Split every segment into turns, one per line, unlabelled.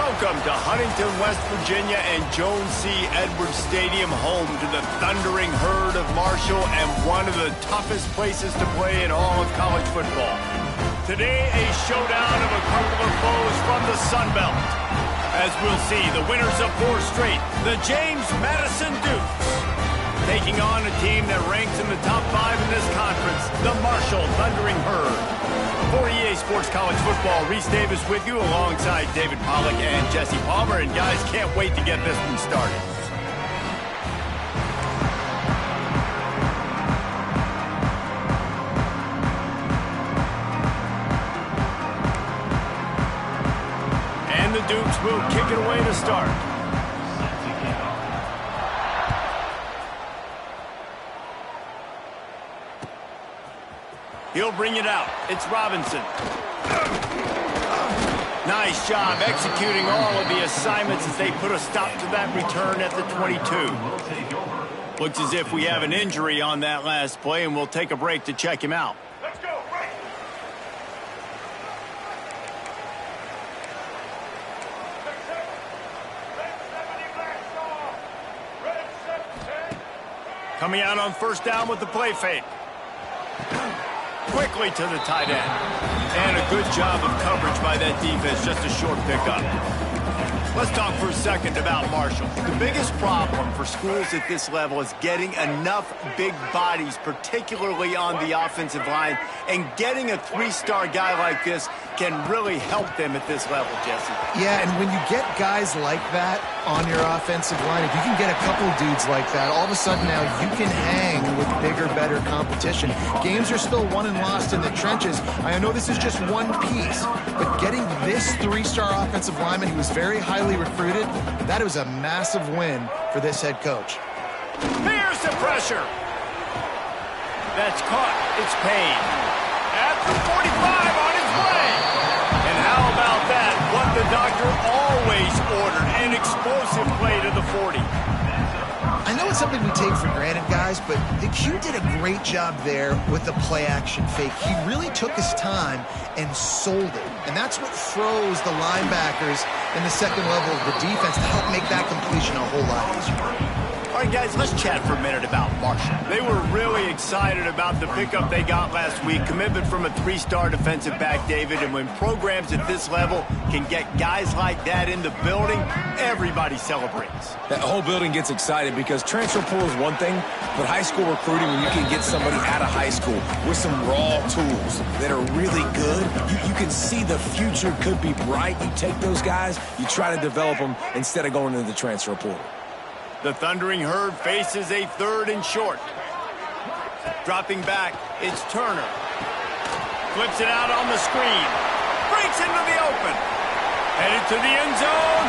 Welcome to Huntington, West Virginia and Jones C. Edwards Stadium, home to the thundering herd of Marshall and one of the toughest places to play in all of college football. Today, a showdown of a couple of foes from the Sun Belt. As we'll see, the winners of 4 straight, the James Madison Dukes, taking on a team that ranks in the top 5 in this conference, the Marshall Thundering Herd. For EA Sports College Football, Reese Davis with you alongside David Pollack and Jesse Palmer. And guys, can't wait to get this one started. And the Dukes will kick it away to start. He'll bring it out. It's Robinson. Nice job executing all of the assignments as they put a stop to that return at the 22. Looks as if we have an injury on that last play, and we'll take a break to check him out.
Let's go, break.
Coming out on first down with the play fake. Quickly to the tight end. And a good job of coverage by that defense, just a short pickup. Let's talk for a second about Marshall. The biggest problem for schools at this level is getting enough big bodies, particularly on the offensive line, and getting a 3-star guy like this can really help them at this level, Jesse.
Yeah, and when you get guys like that on your offensive line, if you can get a couple dudes like that, all of a sudden now you can hang with bigger, better competition. Games are still won and lost in the trenches. I know this is just one piece, but getting this 3-star offensive lineman, he was very highly recruited, that was a massive win for this head coach.
Here's the pressure. That's caught. It's Payne. At the 45 on his way. And how about that? What the doctor always ordered. An explosive play to the 40.
I know it's something we take for granted, guys, but the Q did a great job there with the play-action fake. He really took his time and sold it. And that's what froze the linebackers in the second level of the defense to help make that completion a whole lot easier.
All right, guys, let's chat for a minute about Marshall. They were really excited about the pickup they got last week. Commitment from a 3-star defensive back, David. And when programs at this level can get guys like that in the building, everybody celebrates.
That whole building gets excited because transfer portal is one thing, but high school recruiting, when you can get somebody out of high school with some raw tools that are really good, you can see the future could be bright. You take those guys, you try to develop them instead of going into the transfer portal.
The Thundering Herd faces a 3rd and short. Dropping back, it's Turner. Flips it out on the screen. Breaks into the open. Headed to the end zone.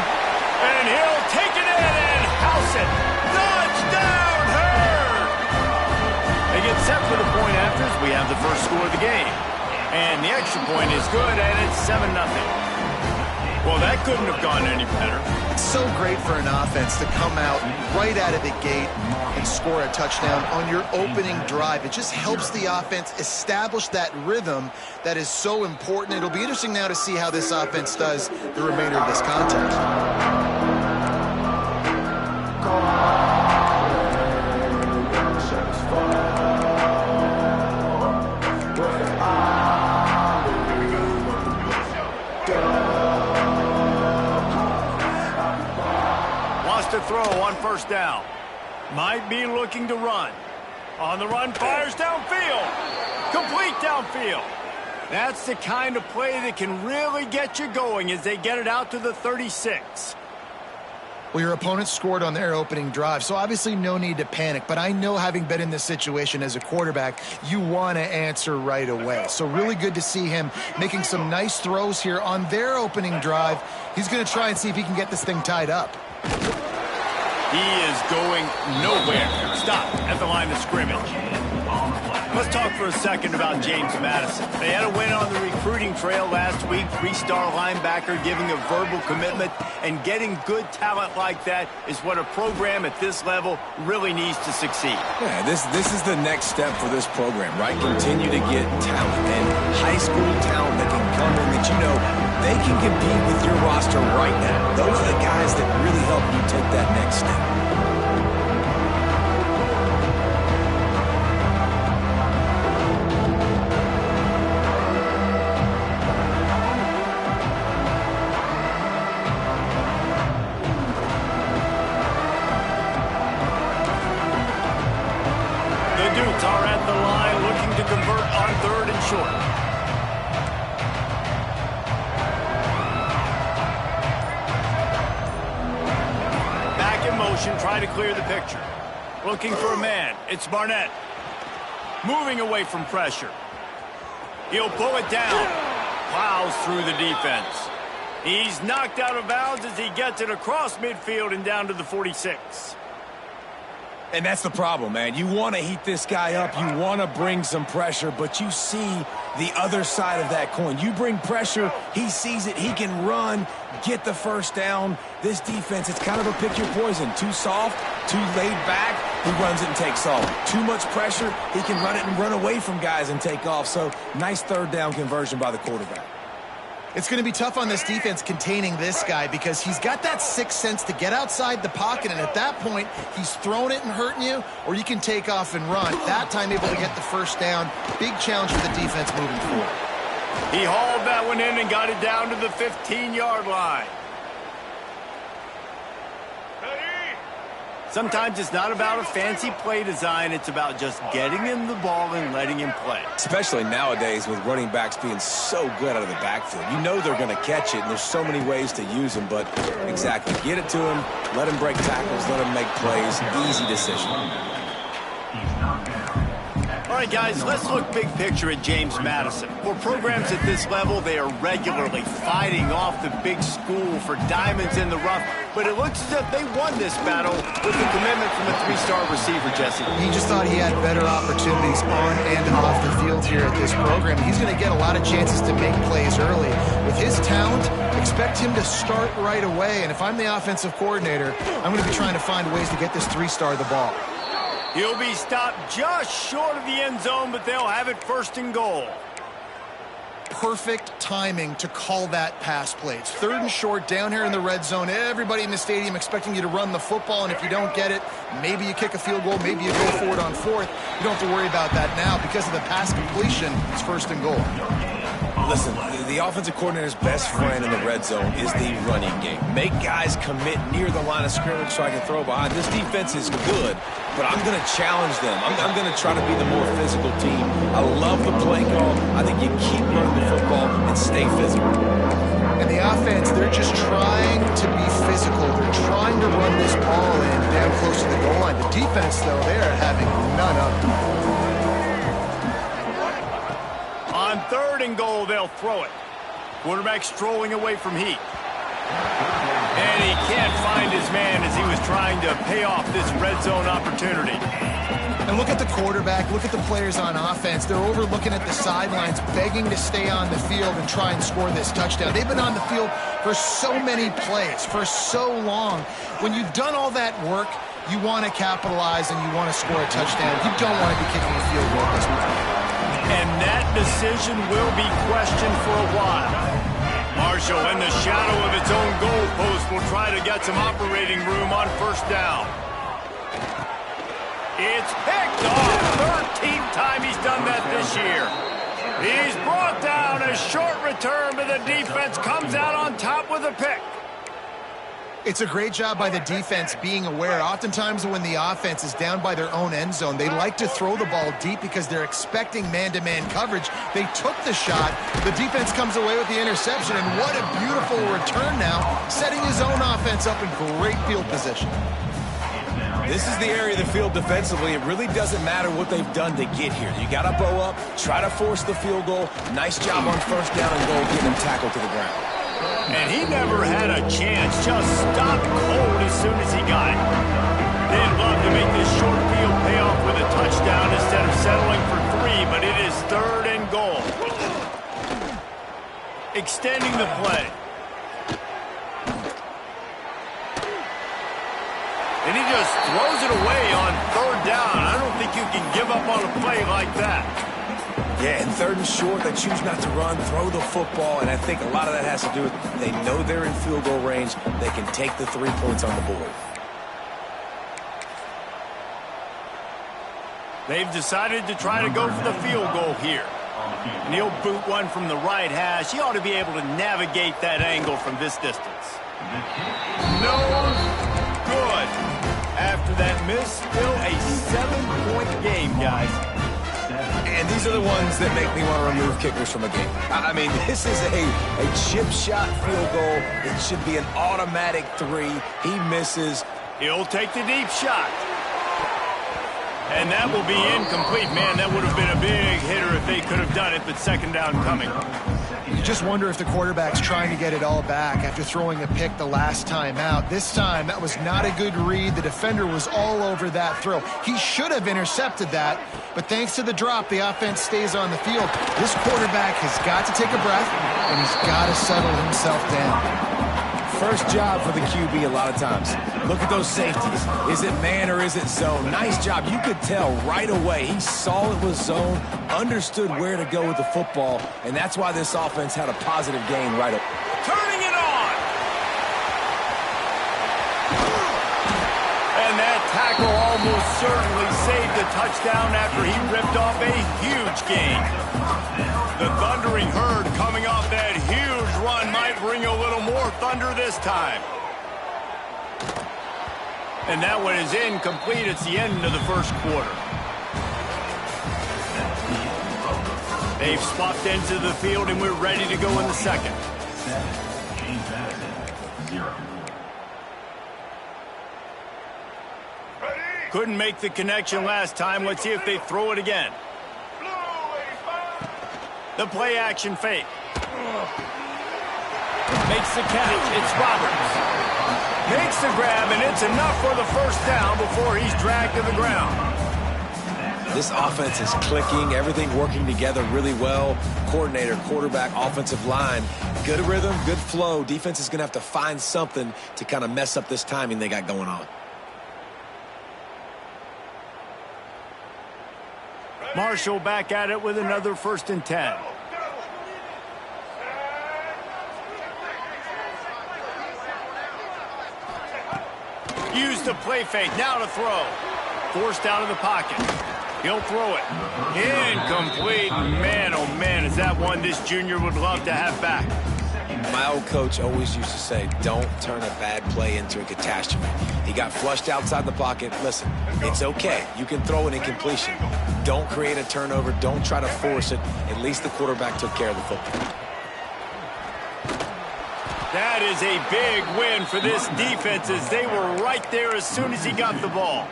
And he'll take it in and house it. Touchdown, Herd! They get set for the point after as we have the first score of the game. And the extra point is good, and it's 7-0. Well, that couldn't have gone any better.
It's so great for an offense to come out right out of the gate and score a touchdown on your opening drive. It just helps the offense establish that rhythm that is so important. It'll be interesting now to see how this offense does the remainder of this contest.
To throw on first down. Might be looking to run. On the run, fires downfield. Complete downfield. That's the kind of play that can really get you going as they get it out to the 36.
Well, your opponent scored on their opening drive, so obviously no need to panic. But I know, having been in this situation as a quarterback, you want to answer right away. So really good to see him making some nice throws here on their opening drive. He's going to try and see if he can get this thing tied up.
He is going nowhere. Stop at the line of scrimmage. Let's talk for a second about James Madison. They had a win on the recruiting trail last week. Three-star linebacker giving a verbal commitment, and getting good talent like that is what a program at this level really needs to succeed.
Yeah, this is the next step for this program, right? Continue to get talent and high school talent that can come in that you know they can compete with your roster right now. Those are the guys that really help you take that next step.
Are at the line looking to convert on 3rd and short. Back in motion, trying to clear the picture. Looking for a man. It's Barnett. Moving away from pressure. He'll pull it down. Plows through the defense. He's knocked out of bounds as he gets it across midfield and down to the 46.
And that's the problem, man. You want to heat this guy up. You want to bring some pressure, but you see the other side of that coin. You bring pressure, he sees it, he can run, get the first down. This defense, it's kind of a pick your poison. Too soft, too laid back, he runs it and takes off. Too much pressure, he can run it and run away from guys and take off. So, nice 3rd down conversion by the quarterback.
It's going to be tough on this defense containing this guy because he's got that sixth sense to get outside the pocket, and at that point, he's throwing it and hurting you, or you can take off and run. That time able to get the first down. Big challenge for the defense moving forward.
He hauled that one in and got it down to the 15-yard line. Sometimes it's not about a fancy play design. It's about just getting him the ball and letting him play.
Especially nowadays with running backs being so good out of the backfield. You know they're going to catch it, and there's so many ways to use them. But exactly, get it to him, let him break tackles, let him make plays. Easy decision.
All right, guys, let's look big picture at James Madison. For programs at this level, they are regularly fighting off the big school for diamonds in the rough, but it looks as if they won this battle with the commitment from a 3-star receiver, Jesse.
He just thought he had better opportunities on and off the field here at this program. He's going to get a lot of chances to make plays early. With his talent, expect him to start right away, and if I'm the offensive coordinator, I'm going to be trying to find ways to get this 3-star the ball.
He'll be stopped just short of the end zone, but they'll have it 1st and goal.
Perfect timing to call that pass play. It's 3rd and short down here in the red zone. Everybody in the stadium expecting you to run the football, and if you don't get it, maybe you kick a field goal, maybe you go for it on 4th. You don't have to worry about that now. Because of the pass completion, it's 1st and goal.
Listen, the offensive coordinator's best friend in the red zone is the running game. Make guys commit near the line of scrimmage so I can throw behind. This defense is good, but I'm going to challenge them. I'm going to try to be the more physical team. I love the play call. I think you keep running the football and stay physical.
And the offense, they're just trying to be physical. They're trying to run this ball in down close to the goal line. The defense, though, they're having none of it.
On 3rd and goal, they'll throw it. Quarterback strolling away from heat. And he can't find his man as he was trying to pay off this red zone opportunity.
And look at the quarterback, look at the players on offense. They're overlooking at the sidelines, begging to stay on the field and try and score this touchdown. They've been on the field for so many plays, for so long. When you've done all that work, you want to capitalize and you want to score a touchdown. You don't want to be kicking a field goal at this point.
And that decision will be questioned for a while. Marshall, in the shadow of its own goal post, will try to get some operating room on 1st down. It's picked off. 13th time he's done that this year. He's brought down. A short return, but the defense comes out on top with a pick.
It's a great job by the defense being aware. Oftentimes when the offense is down by their own end zone, they like to throw the ball deep because they're expecting man-to-man coverage. They took the shot. The defense comes away with the interception, and what a beautiful return now, setting his own offense up in great field position.
This is the area of the field defensively. It really doesn't matter what they've done to get here. You got to bow up, try to force the field goal. Nice job on 1st down and goal, getting him tackled to the ground.
And he never had a chance, just stopped cold as soon as he got it. They'd love to make this short field pay off with a touchdown instead of settling for 3 lead, but it is 3rd and goal. Extending the play. And he just throws it away on 3rd down. I don't think you can give up on a play like that.
Yeah, and 3rd and short, they choose not to run, throw the football, and I think a lot of that has to do with they know they're in field goal range. They can take the 3 points on the board.
They've decided to try to go for the field goal here. And he'll boot one from the right hash. He ought to be able to navigate that angle from this distance. No good. After that miss, still a 7-point game, guys.
And these are the ones that make me want to remove kickers from a game. I mean, this is a chip shot field goal. It should be an automatic 3. He misses.
He'll take the deep shot. And that will be incomplete. Man, that would have been a big hitter if they could have done it, but 2nd down coming.
You just wonder if the quarterback's trying to get it all back after throwing a pick the last time out. This time, that was not a good read. The defender was all over that throw. He should have intercepted that, but thanks to the drop, the offense stays on the field. This quarterback has got to take a breath, and he's got to settle himself down.
First job for the QB a lot of times. Look at those safeties. Is it man or is it zone? Nice job. You could tell right away. He saw it was zone, understood where to go with the football, and that's why this offense had a positive game right away.
Turning it on! And that tackle almost certainly saved a touchdown after he ripped off a huge gain. The thundering herd coming off that huge run might bring a little more thunder this time. And that one is incomplete. It's the end of the 1st quarter. They've swapped into the field, and we're ready to go in the 2nd. Couldn't make the connection last time. Let's see if they throw it again. The play action fake. Makes the catch. It's Roberts. Makes the grab, and it's enough for the 1st down before he's dragged to the ground.
This offense is clicking, everything working together really well. Coordinator, quarterback, offensive line. Good rhythm, good flow. Defense is going to have to find something to kind of mess up this timing they got going on.
Marshall back at it with another 1st and 10. Use the play fake. Now to throw. Forced out of the pocket. He'll throw it. Incomplete. Man, oh man, is that one this junior would love to have back.
My old coach always used to say, don't turn a bad play into a catastrophe. He got flushed outside the pocket. Listen, it's okay. You can throw an incompletion. Don't create a turnover. Don't try to force it. At least the quarterback took care of the football.
That is a big win for this defense as they were right there as soon as he got the ball.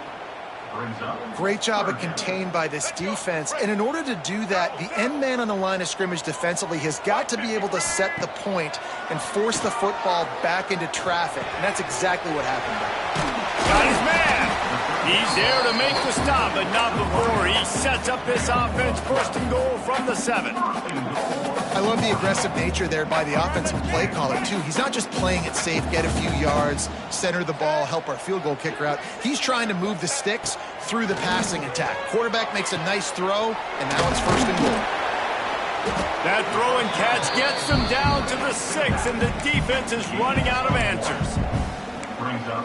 Great job of contained by this defense. And in order to do that, the end man on the line of scrimmage defensively has got to be able to set the point and force the football back into traffic. And that's exactly what happened there.
Got his man. He's there to make the stop, but not before he sets up this offense 1st and goal from the 7.
I love the aggressive nature there by the offensive play caller, too. He's not just playing it safe, get a few yards, center the ball, help our field goal kicker out. He's trying to move the sticks through the passing attack. Quarterback makes a nice throw, and now it's 1st and goal.
That throw and catch gets them down to the 6, and the defense is running out of answers.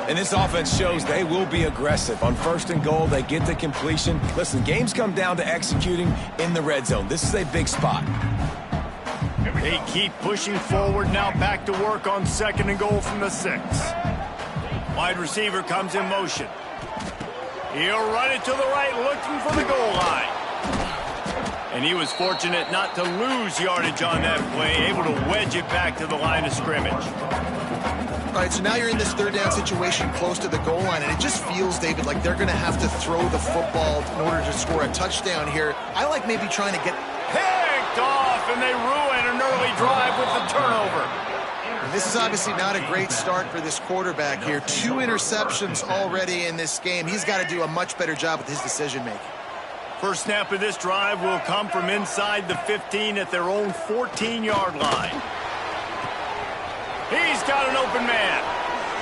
And this offense shows they will be aggressive. On 1st and goal, they get the completion. Listen, games come down to executing in the red zone. This is a big spot.
They keep pushing forward now, back to work on 2nd and goal from the 6. Wide receiver comes in motion. He'll run it to the right, looking for the goal line. And he was fortunate not to lose yardage on that play, able to wedge it back to the line of scrimmage.
All right, so now you're in this 3rd down situation close to the goal line, and it just feels, David, like they're going to have to throw the football in order to score a touchdown here. I like maybe trying to get
picked off, and they ruin an early drive with the turnover.
This is obviously not a great start for this quarterback here. 2 interceptions already in this game. He's got to do a much better job with his decision-making.
First snap of this drive will come from inside the 15 at their own 14-yard line. He's got an open man.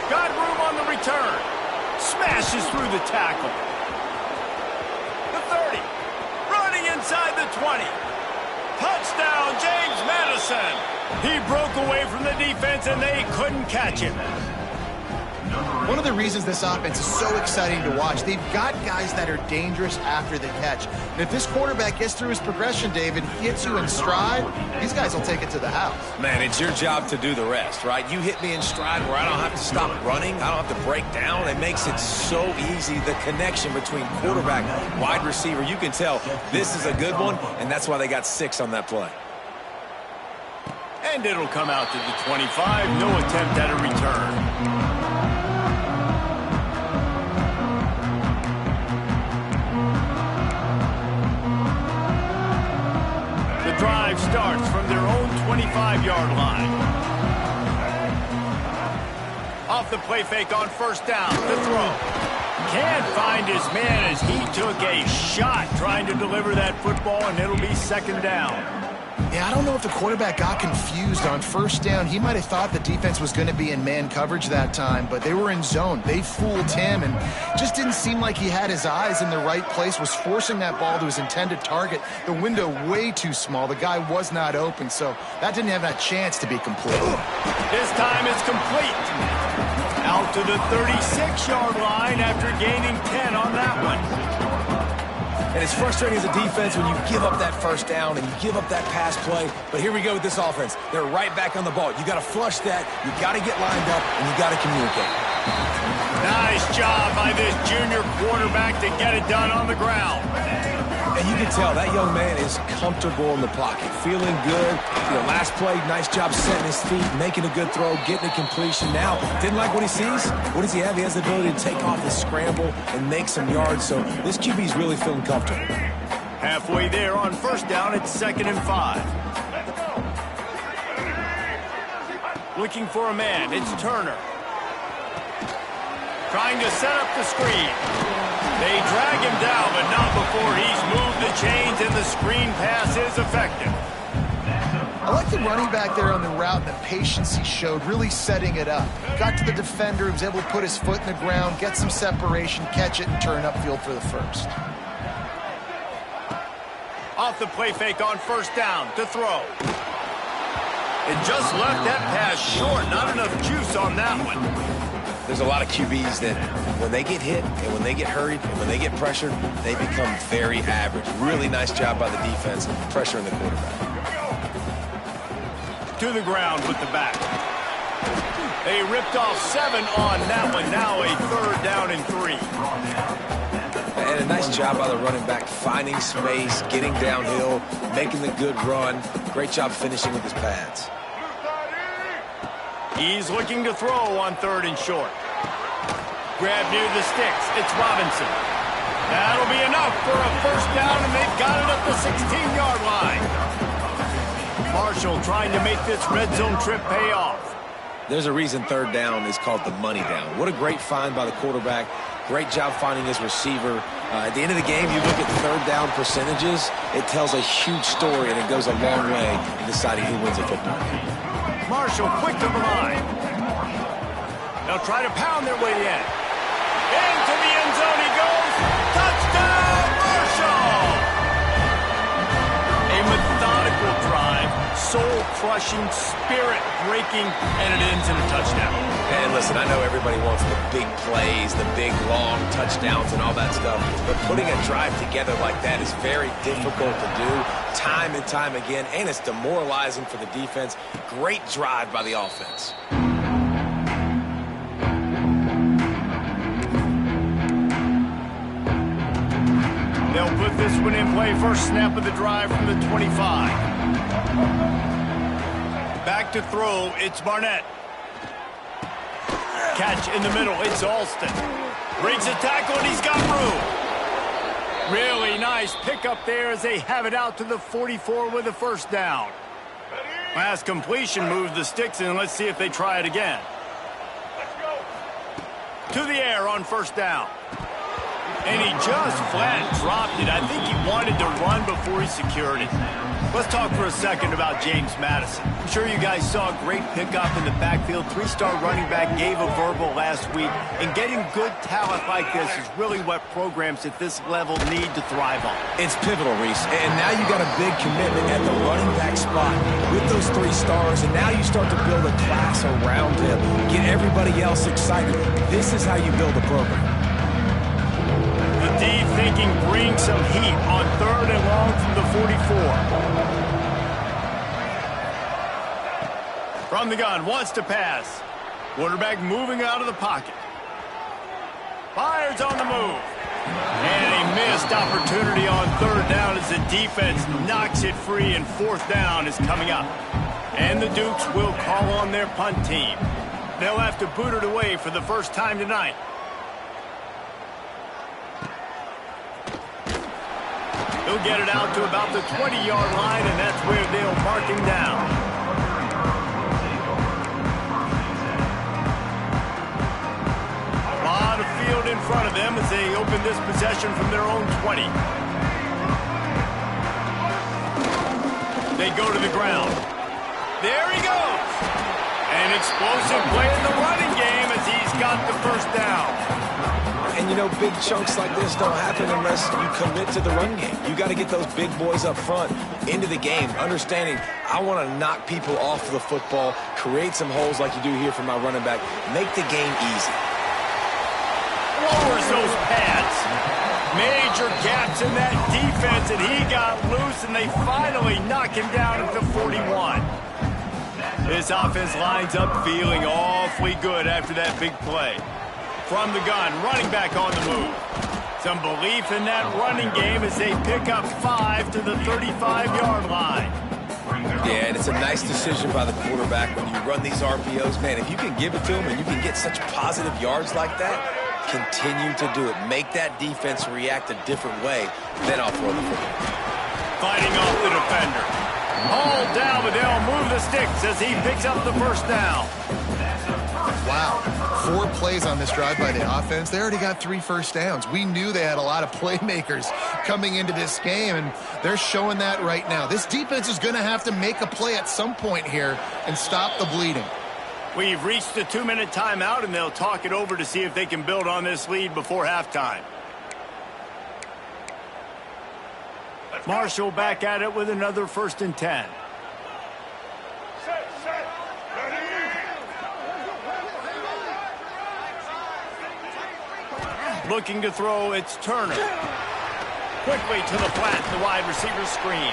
Got room on the return. Smashes through the tackle. The 30. Running inside the 20. Touchdown, James Madison. He broke away from the defense, and they couldn't catch him.
One of the reasons this offense is so exciting to watch, they've got guys that are dangerous after the catch. And if this quarterback gets through his progression, David, hits you in stride, these guys will take it to the house.
Man, it's your job to do the rest, right? You hit me in stride where I don't have to stop running. I don't have to break down. It makes it so easy, the connection between quarterback, wide receiver. You can tell this is a good one, and that's why they got 6 on that play.
And it'll come out to the 25. No attempt at a return. Drive starts from their own 25-yard line. Off the play fake on first down. The throw. Can't find his man as he took a shot trying to deliver that football, and it'll be second down.
Yeah, I don't know if the quarterback got confused on first down. He might have thought the defense was going to be in man coverage that time, but they were in zone. They fooled him and just didn't seem like he had his eyes in the right place, was forcing that ball to his intended target. The window way too small. The guy was not open, so that didn't have that chance to be complete.
This time it's complete. Out to the 36-yard line after gaining 10 on that one.
And it's frustrating as a defense when you give up that first down and you give up that pass play. But here we go with this offense. They're right back on the ball. You got to flush that. You got to get lined up, and you got to communicate.
Nice job by this junior quarterback to get it done on the ground.
And you can tell that young man is comfortable in the pocket, feeling good. Last play, nice job setting his feet, making a good throw, getting a completion. Now, didn't like what he sees. What does he have? He has the ability to take off the scramble and make some yards. So this QB is really feeling comfortable.
Halfway there on first down, it's 2nd and 5. Looking for a man, it's Turner. Trying to set up the screen. They drag him down, but not before he's moved the chains, and the screen pass is effective.
I like the running back there on the route and the patience he showed, really setting it up. Got to the defender, was able to put his foot in the ground, get some separation, catch it, and turn upfield for the first.
Off the play fake on first down to throw. It just left that pass short. Not enough juice on that one.
There's a lot of QBs that when they get hit and when they get hurried and when they get pressured, they become very average. Really nice job by the defense pressuring the quarterback.
To the ground with the back. They ripped off 7 on that one. Now a 3rd down and 3.
And a nice job by the running back, finding space, getting downhill, making the good run. Great job finishing with his pads.
He's looking to throw on 3rd and short. Grab near the sticks. It's Robinson. That'll be enough for a first down, and they've got it up the 16-yard line. Marshall trying to make this red zone trip pay off.
There's a reason 3rd down is called the money down. What a great find by the quarterback. Great job finding his receiver. At the end of the game, you look at 3rd down percentages. It tells a huge story, and it goes a long way in deciding who wins a football game.
Marshall quick to the line. They'll try to pound their way in. Into the end zone he goes. Touchdown, Marshall! A methodical drive, soul-crushing, spirit-breaking, and it ends in a touchdown.
And listen, I know everybody wants the big plays, the big, long touchdowns and all that stuff, but putting a drive together like that is very difficult to do time and time again, and it's demoralizing for the defense. Great drive by the offense.
They'll put this one in play. First snap of the drive from the 25. Back to throw, it's Barnett. Catch in the middle, it's Alston. Breaks a tackle, and he's got room. Really nice pickup there as they have it out to the 44 with a first down. Last completion moves the sticks, and let's see if they try it again. To the air on first down. And he just flat dropped it. I think he wanted to run before he secured it. Let's talk for a second about James Madison. I'm sure you guys saw a great pickup in the backfield. Three-star running back gave a verbal last week. And getting good talent like this is really what programs at this level need to thrive on.
It's pivotal, Reese. And now you got a big commitment at the running back spot with those 3 stars. And now you start to build a class around him. Get everybody else excited. This is how you build a program.
The D thinking bring some heat on 3rd and long from the 44. From the gun, wants to pass. Quarterback moving out of the pocket. Fires on the move. And a missed opportunity on 3rd down as the defense knocks it free, and 4th down is coming up. And the Dukes will call on their punt team. They'll have to boot it away for the first time tonight. He'll get it out to about the 20-yard line, and that's where they'll mark him down. A lot of field in front of them as they open this possession from their own 20. They go to the ground. There he goes. An explosive play in the running game as he's got the first down.
And, you know, big chunks like this don't happen unless you commit to the run game. You got to get those big boys up front into the game, understanding I want to knock people off the football, create some holes like you do here for my running back, make the game easy.
Lowers those pads. Major gaps in that defense, and he got loose, and they finally knock him down at the 41. This offense lines up feeling awfully good after that big play. From the gun, running back on the move. Some belief in that running game as they pick up 5 to the 35-yard line.
Yeah, and it's a nice decision by the quarterback when you run these RPOs. Man, if you can give it to him and you can get such positive yards like that, continue to do it. Make that defense react a different way, then I'll throw the football.
Fighting off the defender. Hauled down, but they'll move the sticks as he picks up the first down.
Wow. 4 plays on this drive by the offense. They already got 3 first downs. We knew they had a lot of playmakers coming into this game, and they're showing that right now. This defense is going to have to make a play at some point here and stop the bleeding.
We've reached the 2-minute timeout, and they'll talk it over to see if they can build on this lead before halftime. Marshall back at it with another 1st and 10. Looking to throw, it's Turner. Quickly to the flat, the wide receiver screen.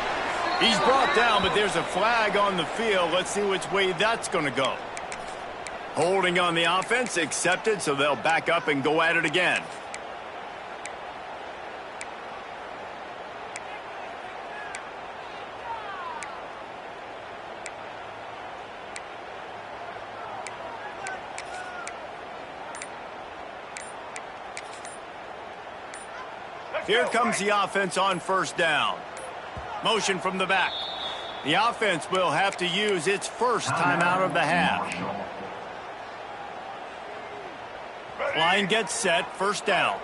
He's brought down, but there's a flag on the field. Let's see which way that's going to go. Holding on the offense, accepted, so they'll back up and go at it again. Here comes the offense on 1st down. Motion from the back. The offense will have to use its first timeout of the half. Line gets set, 1st down.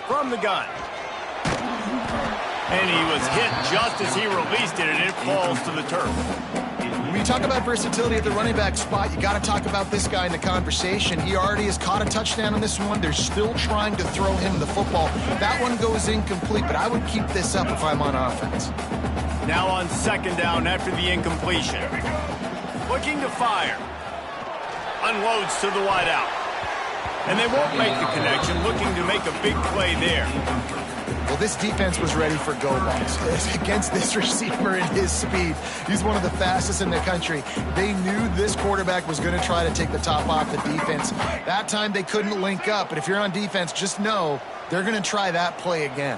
From the gun. And he was hit just as he released it, and it falls to the turf.
When you talk about versatility at the running back spot, you got to talk about this guy in the conversation. He already has caught a touchdown on this one. They're still trying to throw him the football. That one goes incomplete, but I would keep this up if I'm on offense.
Now on 2nd down after the incompletion. Looking to fire. Unloads to the wideout. And they won't make the connection, looking to make a big play there.
Well, this defense was ready for go balls against this receiver and his speed. He's one of the fastest in the country. They knew this quarterback was going to try to take the top off the defense. That time they couldn't link up, but if you're on defense, just know they're going to try that play again.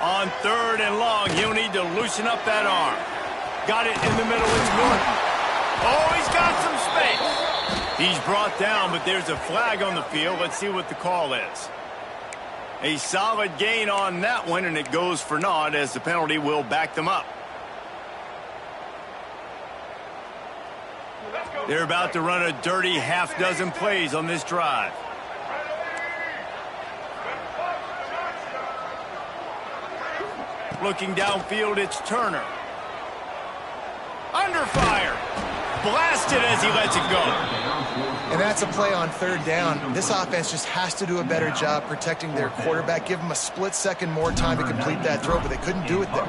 On 3rd and long, he'll need to loosen up that arm. Got it in the middle, it's Norton. Oh, he's got some space. He's brought down, but there's a flag on the field. Let's see what the call is. A solid gain on that one, and it goes for naught as the penalty will back them up. They're about to run a dirty half-dozen plays on this drive. Looking downfield, it's Turner. Under fire. Blasted as he lets it go.
And that's a play on third down. This offense just has to do a better job protecting their quarterback. Give him a split second more time to complete that throw, but they couldn't do it there.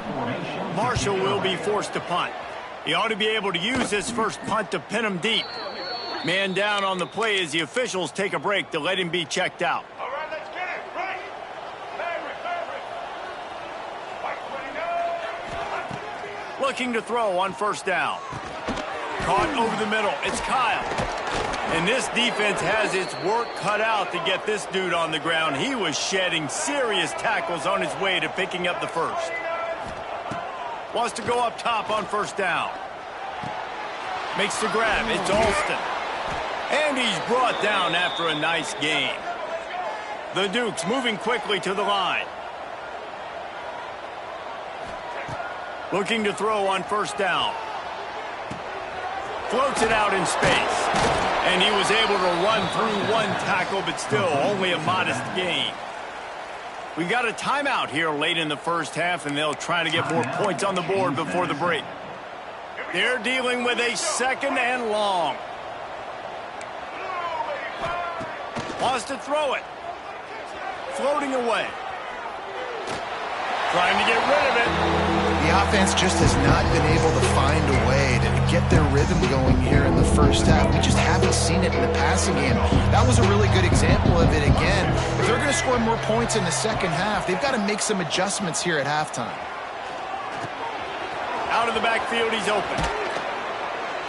Marshall will be forced to punt. He ought to be able to use his first punt to pin him deep. Man down on the play as the officials take a break to let him be checked out.
All right, let's get it. Right.
Looking to throw on first down. Caught over the middle. It's Kyle. And this defense has its work cut out to get this dude on the ground. He was shedding serious tackles on his way to picking up the first. Wants to go up top on first down. Makes the grab. It's Alston. And he's brought down after a nice gain. The Dukes moving quickly to the line. Looking to throw on first down. Floats it out in space. And he was able to run through one tackle, but still only a modest gain. We got a timeout here late in the first half, and they'll try to get more points on the board before the break. They're dealing with a second and long. Wants to throw it. Floating away. Trying to get rid of it.
The offense just has not been able to find a way to get their rhythm going here in the first half. We just haven't seen it in the passing game. That was a really good example of it again. If they're going to score more points in the second half, they've got to make some adjustments here at halftime.
Out of the backfield, he's open.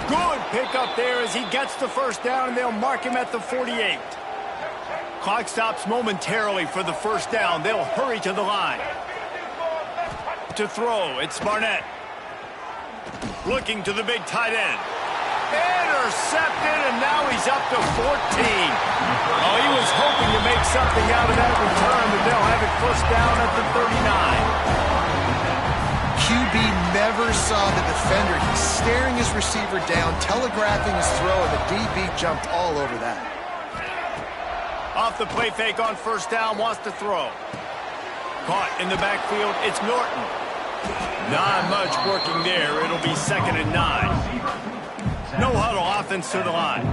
Good pickup there as he gets the first down, and they'll mark him at the 48. Clock stops momentarily for the first down. They'll hurry to the line. To throw, it's Barnett. Looking to the big tight end. Intercepted, and now he's up to 14. Oh, he was hoping to make something out of that return, but they'll have it first down at the 39.
QB never saw the defender. He's staring his receiver down, telegraphing his throw, and the DB jumped all over that.
Off the play fake on first down, wants to throw. Caught in the backfield, it's Norton. Not much working there. It'll be 2nd and 9. No huddle, offense to the line.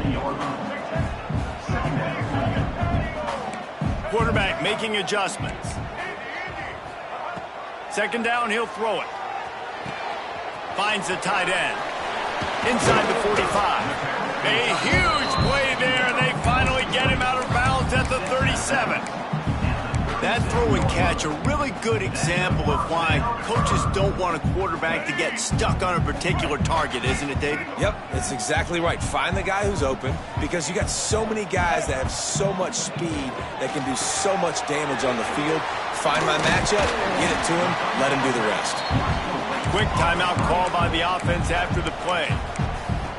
Quarterback making adjustments. 2nd down, he'll throw it. Finds the tight end. Inside the 45. A huge play there. They finally get him out of bounds at the 37. That throw and catch, a really good example of why coaches don't want a quarterback to get stuck on a particular target, isn't it, David?
Yep, it's exactly right. Find the guy who's open, because you got so many guys that have so much speed that can do so much damage on the field. Find my matchup, get it to him, let him do the rest.
Quick timeout call by the offense after the play.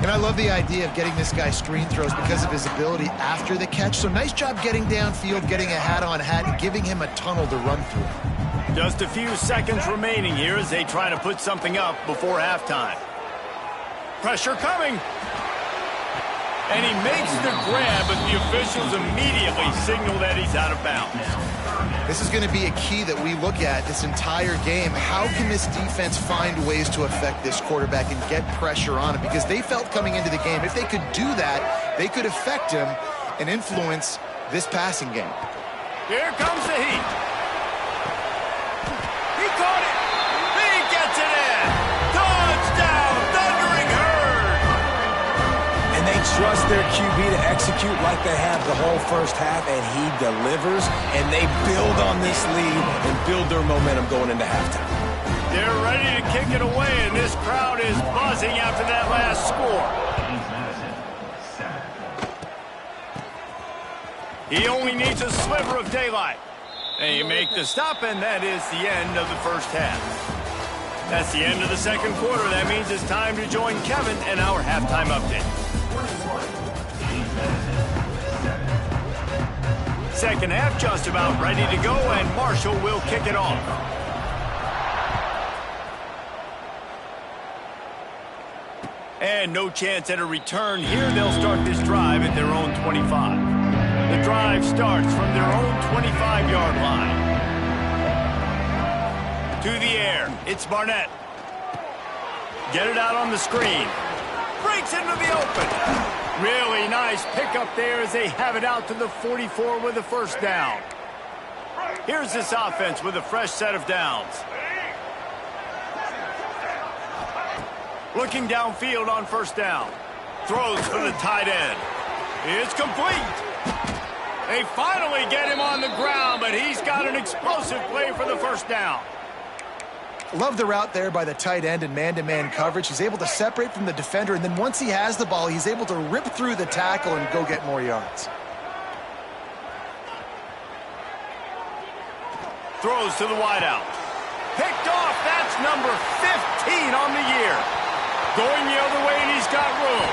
And I love the idea of getting this guy screen throws because of his ability after the catch. So nice job getting downfield, getting a hat-on-hat, and giving him a tunnel to run through.
Just a few seconds remaining here as they try to put something up before halftime. Pressure coming. And he makes the grab, but the officials immediately signal that he's out of bounds.
This is going to be a key that we look at this entire game. How can this defense find ways to affect this quarterback and get pressure on him? Because they felt coming into the game, if they could do that, they could affect him and influence this passing game.
Here comes the heat. He caught it. He gets it in. Touchdown, Thundering Herd.
And they trust their QB to execute like they have the whole first half, and he delivers, and they build on this lead and build their momentum going into halftime.
They're ready to kick it away, and this crowd is buzzing after that last score. He only needs a sliver of daylight. And you make the stop, and that is the end of the first half. That's the end of the second quarter. That means it's time to join Kevin and our halftime update. Second half just about ready to go, and Marshall will kick it off. And no chance at a return here. They'll start this drive at their own 25. The drive starts from their own 25-yard line. To the air, it's Barnett. Get it out on the screen. Breaks into the open. Really nice pickup there as they have it out to the 44 with a first down. Here's this offense with a fresh set of downs. Looking downfield on first down. Throws for the tight end. It's complete. They finally get him on the ground, but he's got an explosive play for the first down.
Love the route there by the tight end in man-to-man coverage. He's able to separate from the defender, and then once he has the ball, he's able to rip through the tackle and go get more yards.
Throws to the wideout. Picked off. That's number 15 on the year. Going the other way, and he's got room.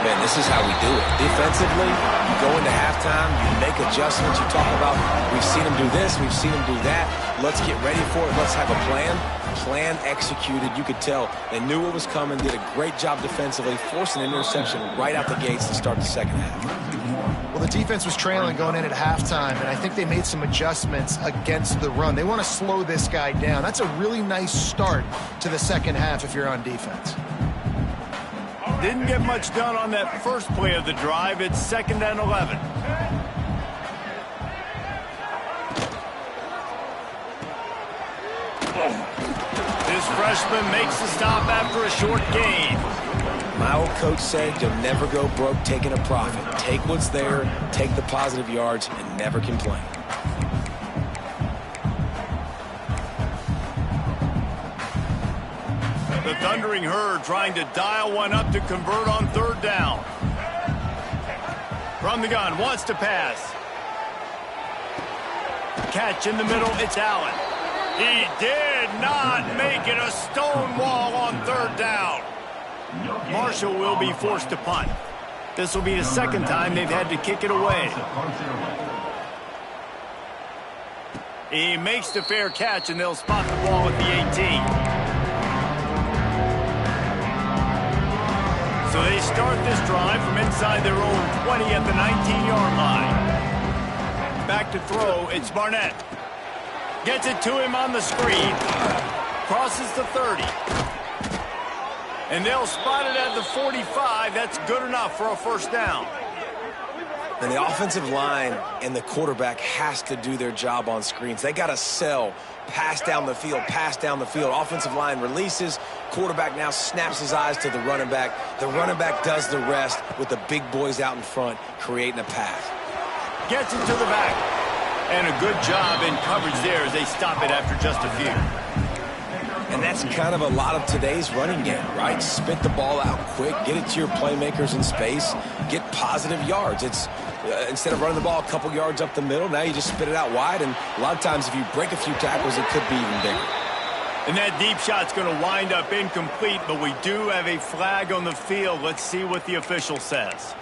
Man, this is how we do it. Defensively, you go into halftime, you make adjustments. You talk about, we've seen him do this, we've seen him do that. Let's get ready for it. Let's have a plan. Plan executed. You could tell they knew what was coming, did a great job defensively, forced an interception right out the gates to start the second half.
Well, the defense was trailing going in at halftime, and I think they made some adjustments against the run. They want to slow this guy down. That's a really nice start to the second half if you're on defense.
Didn't get much done on that first play of the drive. It's 2nd and 11. This freshman makes the stop after a short gain.
My old coach said you'll never go broke taking a profit. Take what's there, take the positive yards, and never complain.
The Thundering Herd trying to dial one up to convert on third down. From the gun, wants to pass. Catch in the middle, it's Allen. He did not make it. A stone wall on third down. Marshall will be forced to punt. This will be the second time they've had to kick it away. He makes the fair catch, and they'll spot the ball at the 18. So they start this drive from inside their own 20 at the 19-yard line. Back to throw, it's Barnett. Gets it to him on the screen. Crosses the 30. And they'll spot it at the 45. That's good enough for a first down.
And the offensive line and the quarterback has to do their job on screens. They got to sell, pass down the field, pass down the field. Offensive line releases. Quarterback now snaps his eyes to the running back. The running back does the rest with the big boys out in front, creating a pass.
Gets it to the back. And a good job in coverage there as they stop it after just a few.
And that's kind of a lot of today's running game, right? Spit the ball out quick, get it to your playmakers in space, get positive yards. It's instead of running the ball a couple yards up the middle, now you just spit it out wide, and a lot of times if you break a few tackles, it could be even bigger.
And that deep shot's going to wind up incomplete, but we do have a flag on the field. Let's see what the official says.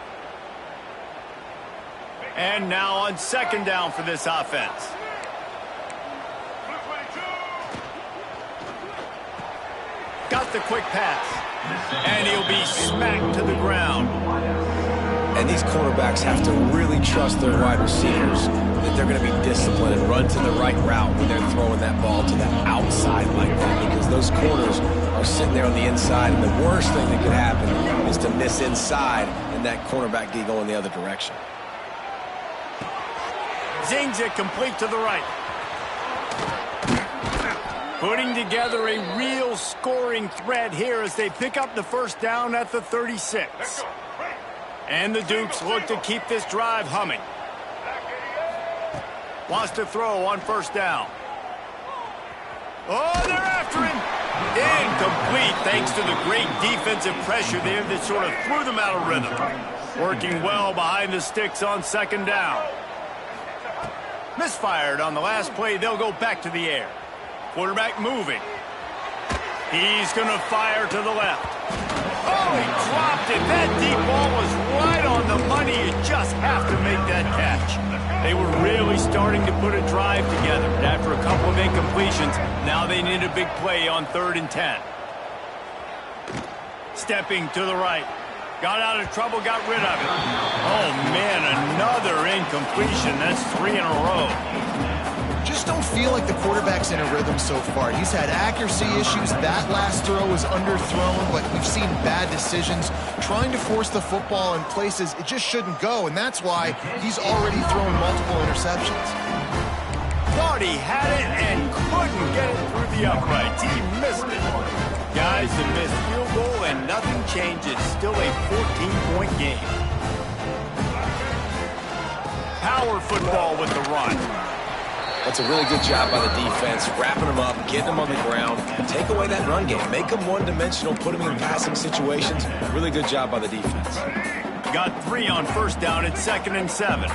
And now on second down for this offense. Got the quick pass. And he'll be smacked to the ground.
And these quarterbacks have to really trust their wide receivers that they're going to be disciplined and run to the right route when they're throwing that ball to the outside like that, because those corners are sitting there on the inside, and the worst thing that could happen is to miss inside and that cornerback get going the other direction.
Zings it complete to the right. Putting together a real scoring threat here as they pick up the first down at the 36. And the Dukes look to keep this drive humming. Wants to throw on first down. Oh, they're after him. Incomplete thanks to the great defensive pressure there that sort of threw them out of rhythm. Working well behind the sticks on second down. Misfired on the last play. They'll go back to the air. Quarterback moving. He's going to fire to the left. Oh, he dropped it. That deep ball was right on the money. You just have to make that catch. They were really starting to put a drive together. After a couple of incompletions, now they need a big play on 3rd and 10. Stepping to the right. Got out of trouble, got rid of it. Oh, man, another incompletion. That's 3 in a row.
Just don't feel like the quarterback's in a rhythm so far. He's had accuracy issues. That last throw was underthrown, but we've seen bad decisions, trying to force the football in places it just shouldn't go, and that's why he's already thrown multiple interceptions.
Thought he had it and couldn't get it through the uprights. He missed it. Guys, a missed field goal and nothing changes. Still a 14-point game. Power football with the run.
That's a really good job by the defense, wrapping them up, getting them on the ground, take away that run game, make them one-dimensional, put them in passing situations. Really good job by the defense.
Got 3 on first down at 2nd and 7.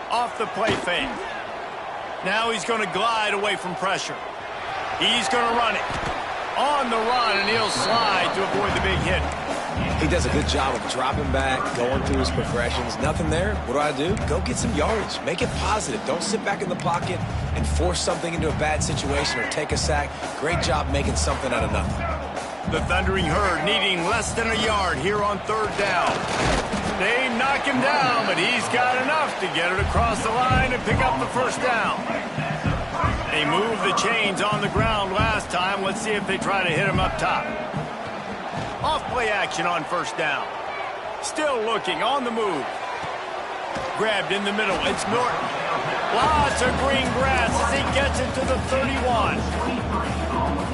Off the play fake. Now he's going to glide away from pressure. He's going to run it. On the run, and he'll slide to avoid the big hit.
He does a good job of dropping back, going through his progressions. Nothing there. What do? Go get some yardage. Make it positive. Don't sit back in the pocket and force something into a bad situation or take a sack. Great job making something out of nothing.
The Thundering Herd needing less than a yard here on 3rd down. They knock him down, but he's got enough to get it across the line and pick up the first down. They moved the chains on the ground last time. Let's see if they try to hit him up top. Off play action on first down. Still looking on the move. Grabbed in the middle. It's Norton. Lots of green grass as he gets it to the 31.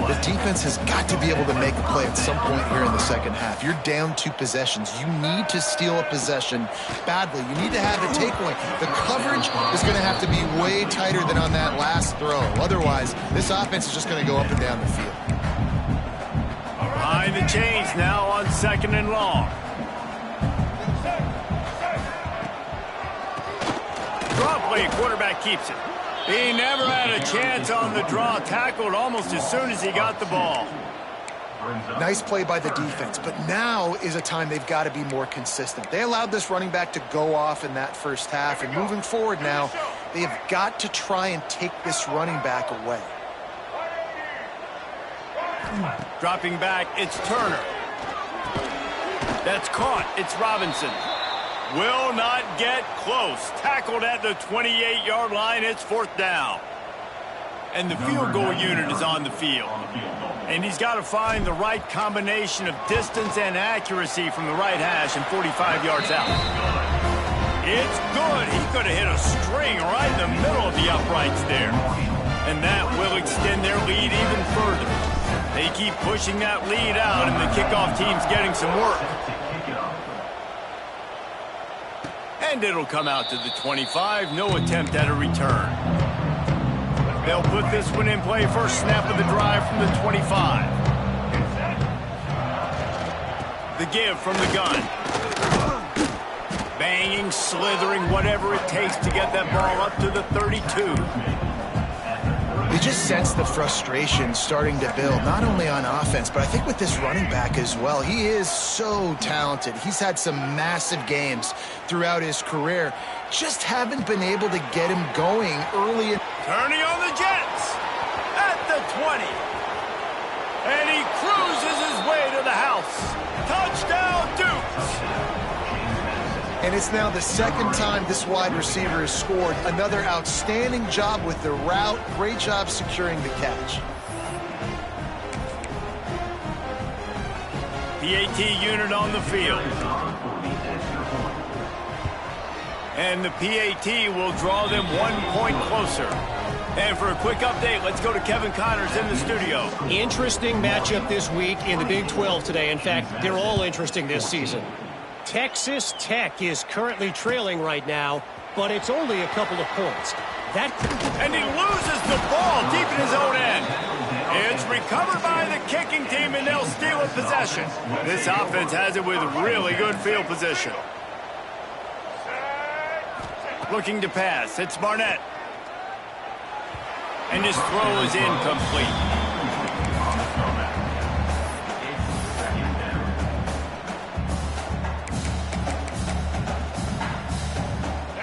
The defense has got to be able to make a play at some point here in the second half. You're down 2 possessions. You need to steal a possession badly. You need to have a takeaway. The coverage is going to have to be way tighter than on that last throw. Otherwise, this offense is just going to go up and down the field.
Behind the chains now on 2nd and long. Draw play, quarterback keeps it. He never had a chance on the draw. Tackled almost as soon as he got the ball.
Nice play by the defense, but now is a time they've got to be more consistent. They allowed this running back to go off in that first half, and moving forward now, they have got to try and take this running back away.
Dropping back, it's Turner. That's caught. It's Robinson. Will not get close. Tackled at the 28-yard line. It's 4th down. And the field goal unit is on the field. And he's got to find the right combination of distance and accuracy from the right hash and 45 yards out. It's good. He could have hit a string right in the middle of the uprights there. And that will extend their lead even further. They keep pushing that lead out, and the kickoff team's getting some work. And it'll come out to the 25. No attempt at a return. They'll put this one in play. First snap of the drive from the 25. The give from the gun. Banging, slithering, whatever it takes to get that ball up to the 32.
You just sense the frustration starting to build, not only on offense, but I think with this running back as well. He is so talented. He's had some massive games throughout his career. Just haven't been able to get him going early.
Turning on the Jets at the 20. And he cruises his way to the house. Touchdown, Dukes.
And it's now the second time this wide receiver has scored. Another outstanding job with the route. Great job securing the catch.
PAT unit on the field. And the PAT will draw them 1 point closer. And for a quick update, let's go to Kevin Connors in the studio.
Interesting matchup this week in the Big 12 today. In fact, they're all interesting this season. Texas Tech is currently trailing right now, but it's only a couple of points.
And he loses the ball deep in his own end. It's recovered by the kicking team, and they'll steal a possession. This offense has it with really good field position. Looking to pass. It's Barnett. And his throw is incomplete.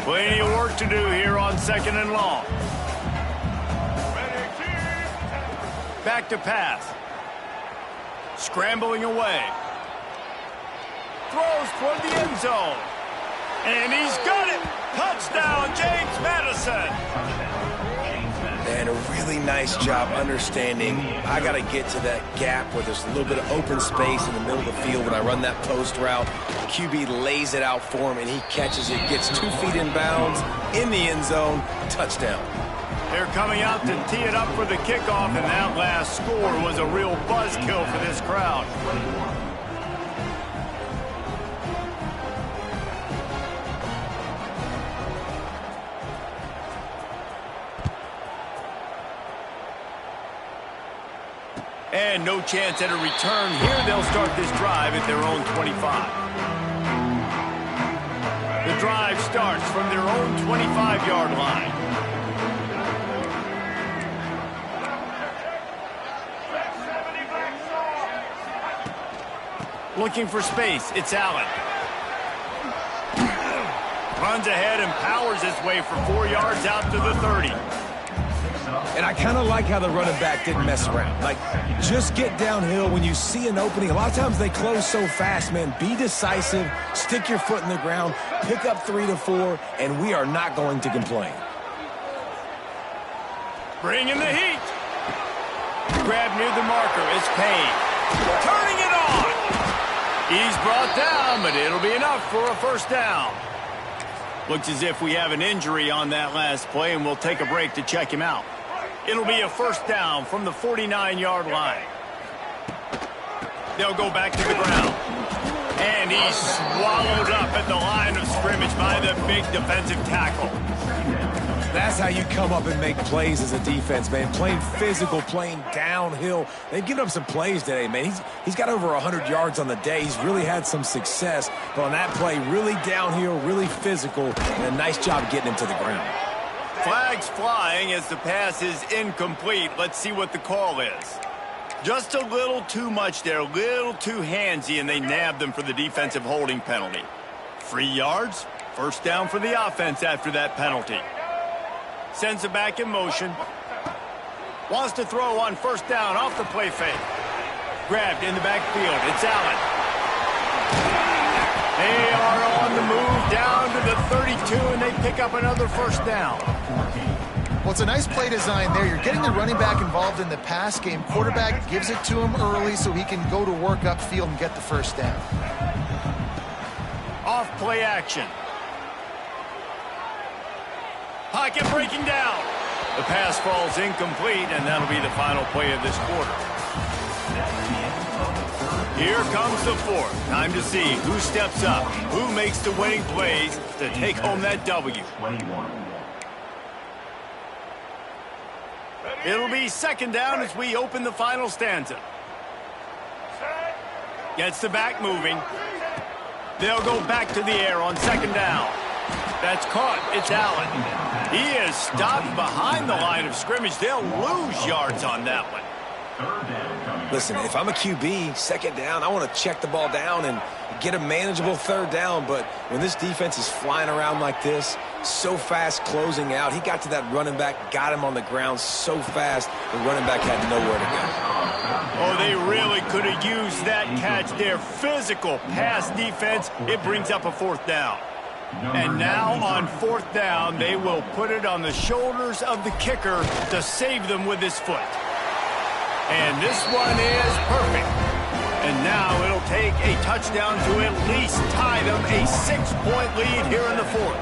Plenty of work to do here on 2nd and long. Back to pass. Scrambling away. Throws toward the end zone. And he's got it. Touchdown, James Madison.
And a really nice job understanding I got to get to that gap where there's a little bit of open space in the middle of the field when I run that post route. QB lays it out for him, and he catches it, gets 2 feet in bounds, in the end zone, touchdown.
They're coming out to tee it up for the kickoff, and that last score was a real buzzkill for this crowd. And no chance at a return here. They'll start this drive at their own 25. The drive starts from their own 25-yard line. Looking for space. It's Allen. Runs ahead and powers his way for 4 yards out to the 30.
And I kind of like how the running back didn't mess around. Like, just get downhill when you see an opening. A lot of times they close so fast, man. Be decisive, stick your foot in the ground, pick up 3 to 4, and we are not going to complain.
Bringing the heat. Grab near the marker. It's Payne. Turning it on. He's brought down, but it'll be enough for a first down. Looks as if we have an injury on that last play, and we'll take a break to check him out. It'll be a first down from the 49-yard line. They'll go back to the ground. And he's swallowed up at the line of scrimmage by the big defensive tackle.
That's how you come up and make plays as a defense, man. Playing physical, playing downhill. They've given up some plays today, man. He's got over 100 yards on the day. He's really had some success. But on that play, really downhill, really physical, and a nice job getting him to the ground.
Flags flying as the pass is incomplete. Let's see what the call is. Just a little too much there, a little too handsy, and they nabbed them for the defensive holding penalty. 3 yards, first down for the offense after that penalty. Sends it back in motion. Wants to throw on first down off the play fake. Grabbed in the backfield. It's Allen. They are on the move down to the 32, and they pick up another first down.
Well, it's a nice play design there. You're getting the running back involved in the pass game. Quarterback gives it to him early so he can go to work upfield and get the first down.
Off play action. Pocket breaking down. The pass falls incomplete, and that'll be the final play of this quarter. Here comes the fourth. Time to see who steps up, who makes the winning plays to take home that W. It'll be second down as we open the final stanza. Gets the back moving. They'll go back to the air on second down. That's caught. It's Allen. He is stopped behind the line of scrimmage. They'll lose yards on that one.
Listen, if I'm a QB, second down, I want to check the ball down and get a manageable third down. But when this defense is flying around like this, so fast closing out, he got to that running back, got him on the ground so fast, the running back had nowhere to go.
Oh, they really could have used that catch there. Physical pass defense. It brings up a fourth down. And now on fourth down, they will put it on the shoulders of the kicker to save them with his foot. And this one is perfect. And now it'll take a touchdown to at least tie them a 6-point lead here in the fourth.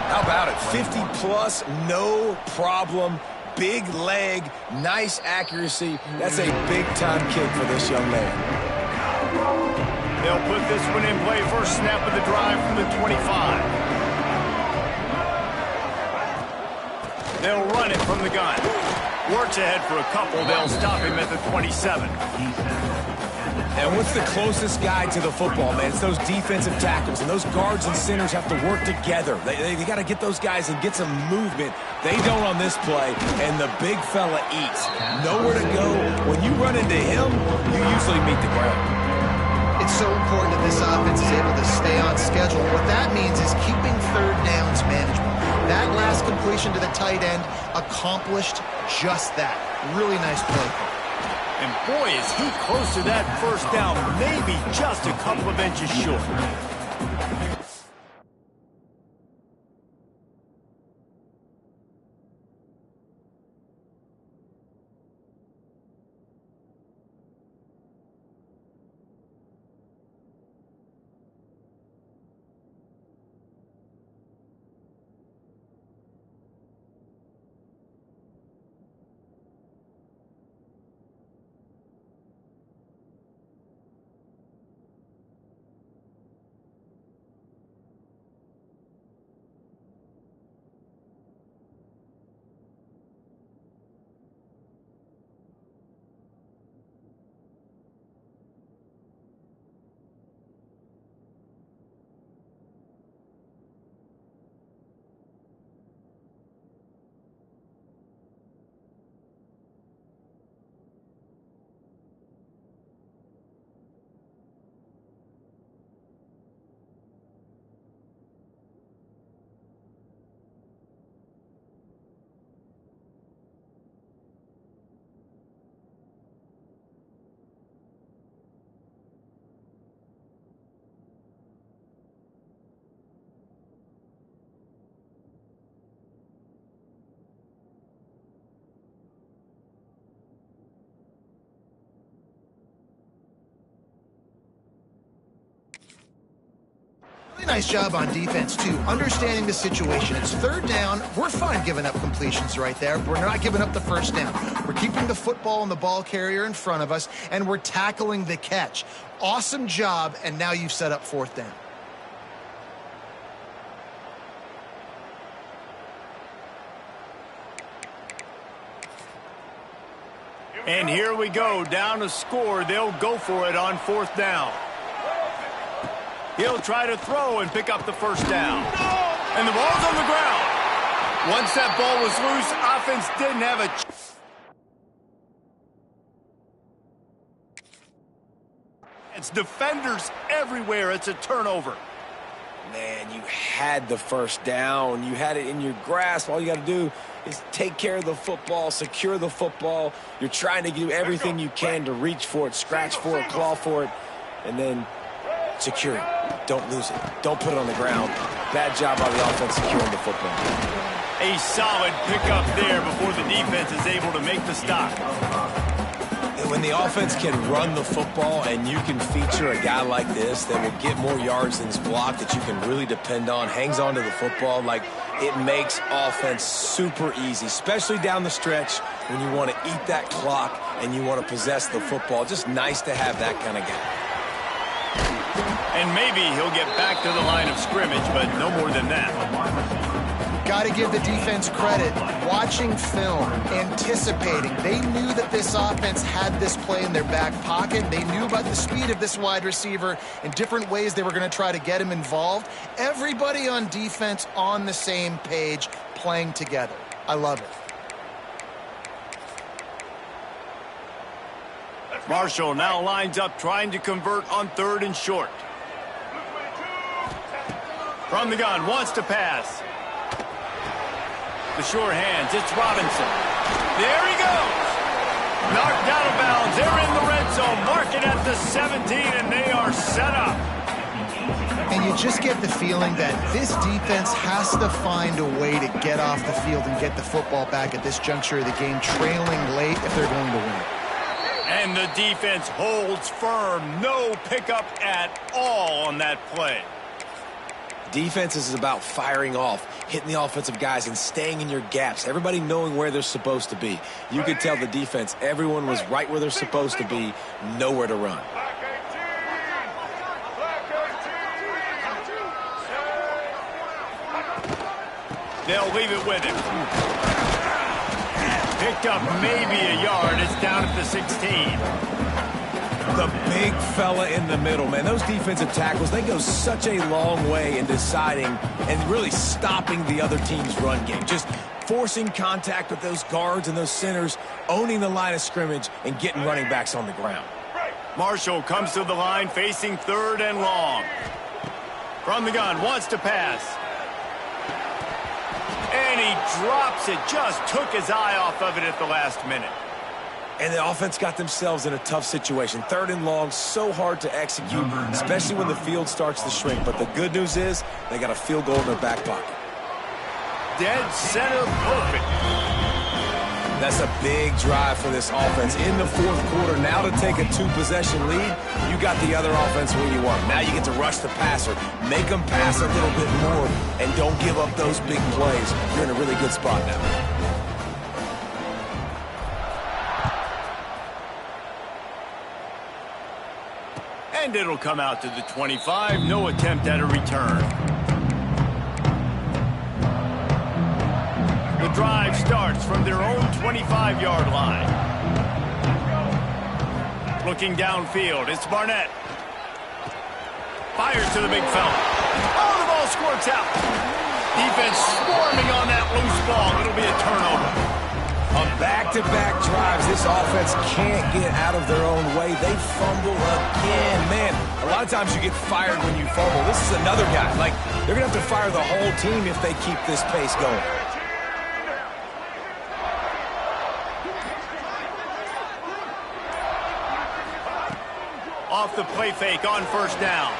How about it? 50-plus, no problem. Big leg, nice accuracy. That's a big-time kick for this young man.
They'll put this one in play. First snap of the drive from the 25. They'll run it from the gun. Works ahead for a couple. They'll stop him at the 27.
And what's the closest guy to the football, man? It's those defensive tackles, and those guards and centers have to work together. They got to get those guys and get some movement. They don't on this play, and the big fella eats. Nowhere to go. When you run into him, you usually meet the ground.
It's so important that this offense is able to stay on schedule. What that means is keeping third downs manageable. That last completion to the tight end accomplished just that. Really nice play.
And boy, is he close to that first down, maybe just a couple of inches short.
Really nice job on defense, too, understanding the situation. It's third down. We're fine giving up completions right there. We're not giving up the first down. We're keeping the football and the ball carrier in front of us, and we're tackling the catch. Awesome job, and now you've set up fourth down.
And here we go, down to score. They'll go for it on fourth down. He'll try to throw and pick up the first down. And the ball's on the ground. Once that ball was loose, offense didn't have a It's defenders everywhere. It's a turnover.
Man, you had the first down. You had it in your grasp. All you got to do is take care of the football, secure the football. You're trying to do everything you can to reach for it, scratch for it, claw for it, and then secure it. Don't lose it. Don't put it on the ground. Bad job by the offense securing the football.
A solid pickup there before the defense is able to make the stop.
When the offense can run the football and you can feature a guy like this that will get more yards than his block, that you can really depend on, hangs on to the football, like, it makes offense super easy, especially down the stretch when you want to eat that clock and you want to possess the football. Just nice to have that kind of guy.
And maybe he'll get back to the line of scrimmage, but no more than that.
Got to give the defense credit. Watching film, anticipating. They knew that this offense had this play in their back pocket. They knew about the speed of this wide receiver and different ways they were going to try to get him involved. Everybody on defense on the same page, playing together. I love it.
Marshall now lines up trying to convert on third and short. From the gun, wants to pass. The sure hands, it's Robinson. There he goes. Knocked out of bounds. They're in the red zone. Mark it at the 17, and they are set up.
And you just get the feeling that this defense has to find a way to get off the field and get the football back at this juncture of the game, trailing late if they're going to win.
And the defense holds firm. No pickup at all on that play.
Defense is about firing off, hitting the offensive guys and staying in your gaps, everybody knowing where they're supposed to be. You could tell the defense, everyone was right where they're supposed to be, nowhere to run.
They'll leave it with him. Picked up maybe a yard. It's down at the 16.
The big fella in the middle, man. Those defensive tackles, they go such a long way in deciding and really stopping the other team's run game. Just forcing contact with those guards and those centers, owning the line of scrimmage, and getting running backs on the ground.
Marshall comes to the line facing third and long. From the gun, wants to pass. And he drops it. Just took his eye off of it at the last minute.
And the offense got themselves in a tough situation. 3rd and long, so hard to execute, especially when the field starts to shrink. But the good news is they got a field goal in their back pocket.
Dead center perfect.
That's a big drive for this offense in the 4th quarter. Now to take a 2-possession lead, you got the other offense where you want. Now you get to rush the passer, make them pass a little bit more, and don't give up those big plays. You're in a really good spot now.
And it'll come out to the 25. No attempt at a return. The drive starts from their own 25-yard line. Looking downfield, it's Barnett. Fires to the big fella. Oh, the ball squirts out. Defense swarming on that loose ball. It'll be a turnover.
On back-to-back drives, this offense can't get out of their own way. They fumble again. Man, a lot of times you get fired when you fumble. This is another guy. Like, they're going to have to fire the whole team if they keep this pace going.
Off the play fake on 1st down.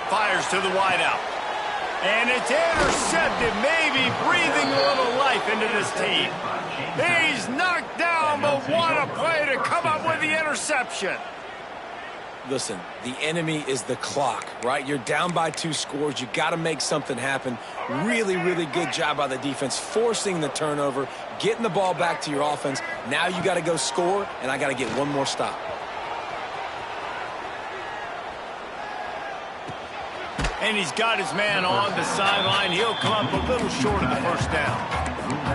Fires to the wideout. And it's intercepted, maybe breathing a little life into this team. He's knocked down, but what a play to come up with the interception.
Listen, the enemy is the clock, right? You're down by 2 scores. You got to make something happen. Really, really good job by the defense, forcing the turnover, getting the ball back to your offense. Now you got to go score, and I got to get one more stop.
And he's got his man on the sideline. He'll come up a little short of the 1st down.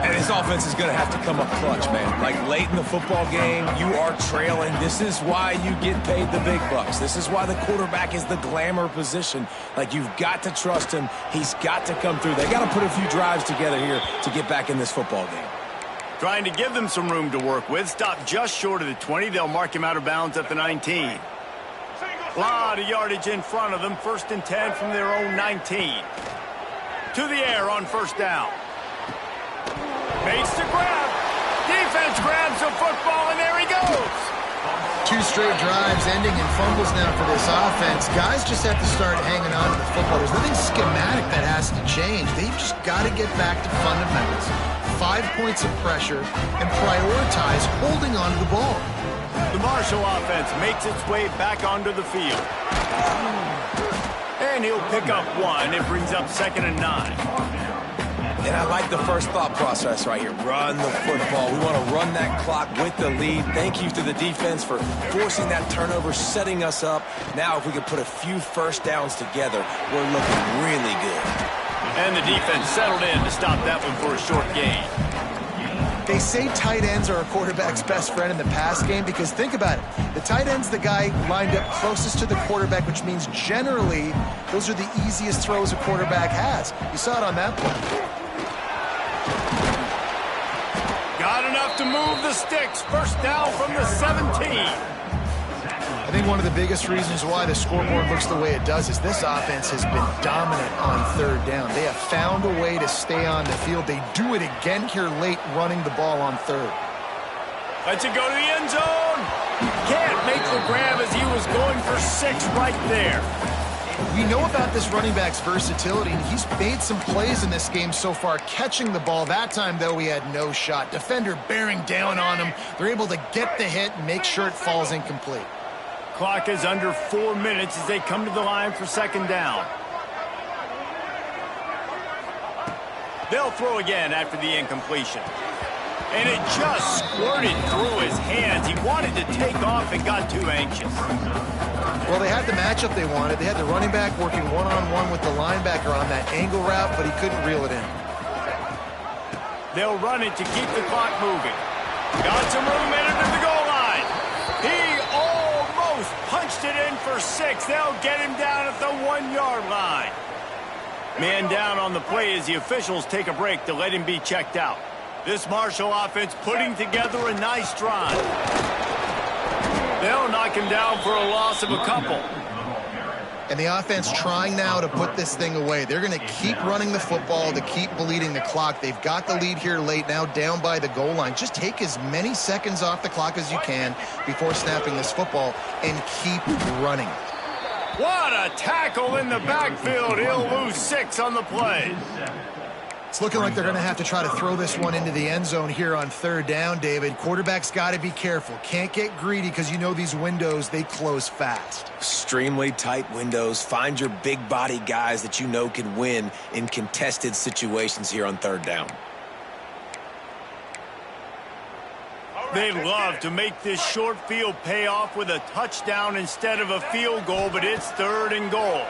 And his offense is going to have to come up clutch, man. Like, late in the football game, you are trailing. This is why you get paid the big bucks. This is why the quarterback is the glamour position. Like, you've got to trust him. He's got to come through. They got to put a few drives together here to get back in this football game.
Trying to give them some room to work with. Stop just short of the 20. They'll mark him out of bounds at the 19. A lot of yardage in front of them. 1st and 10 from their own 19. To the air on 1st down. Makes the grab. Defense grabs the football, and there he goes.
2 straight drives ending in fumbles now for this offense. Guys just have to start hanging on to the football. There's nothing schematic that has to change. They've just got to get back to fundamentals. 5 points of pressure and prioritize holding on to the ball.
The Marshall offense makes its way back onto the field. And he'll pick up 1. It brings up 2nd and 9.
And I like the first thought process right here. Run the football. We want to run that clock with the lead. Thank you to the defense for forcing that turnover, setting us up. Now, if we could put a few 1st downs together, we're looking really good.
And the defense settled in to stop that one for a short gain.
They say tight ends are a quarterback's best friend in the pass game because think about it. The tight end's the guy lined up closest to the quarterback, which means generally those are the easiest throws a quarterback has. You saw it on that play.
Got enough to move the sticks. 1st down from the 17.
I think one of the biggest reasons why the scoreboard looks the way it does is this offense has been dominant on 3rd down. They have found a way to stay on the field. They do it again here late, running the ball on 3rd.
Lets it go to the end zone. Can't make the grab as he was going for 6 right there.
We know about this running back's versatility, and he's made some plays in this game so far, catching the ball. That time, though, he had no shot. Defender bearing down on him. They're able to get the hit and make sure it falls incomplete.
Clock is under 4 minutes as they come to the line for 2nd down. They'll throw again after the incompletion. And it just squirted through his hands. He wanted to take off and got too anxious.
Well, they had the matchup they wanted. They had the running back working one-on-one with the linebacker on that angle route, but he couldn't reel it in.
They'll run it to keep the clock moving. Got some room in it to the goal line. He almost punched it in for 6. They'll get him down at the 1-yard line. Man down on the play as the officials take a break to let him be checked out. This Marshall offense putting together a nice drive. They'll knock him down for a loss of a couple.
And the offense trying now to put this thing away. They're going to keep running the football to keep bleeding the clock. They've got the lead here late, now down by the goal line. Just take as many seconds off the clock as you can before snapping this football and keep running.
What a tackle in the backfield. He'll lose 6 on the play.
It's looking like they're going to have to try to throw this one into the end zone here on 3rd down, David. Quarterback's got to be careful. Can't get greedy because you know these windows, they close fast.
Extremely tight windows. Find your big body guys that you know can win in contested situations here on 3rd down.
They'd love to make this short field pay off with a touchdown instead of a field goal, but it's 3rd and goal.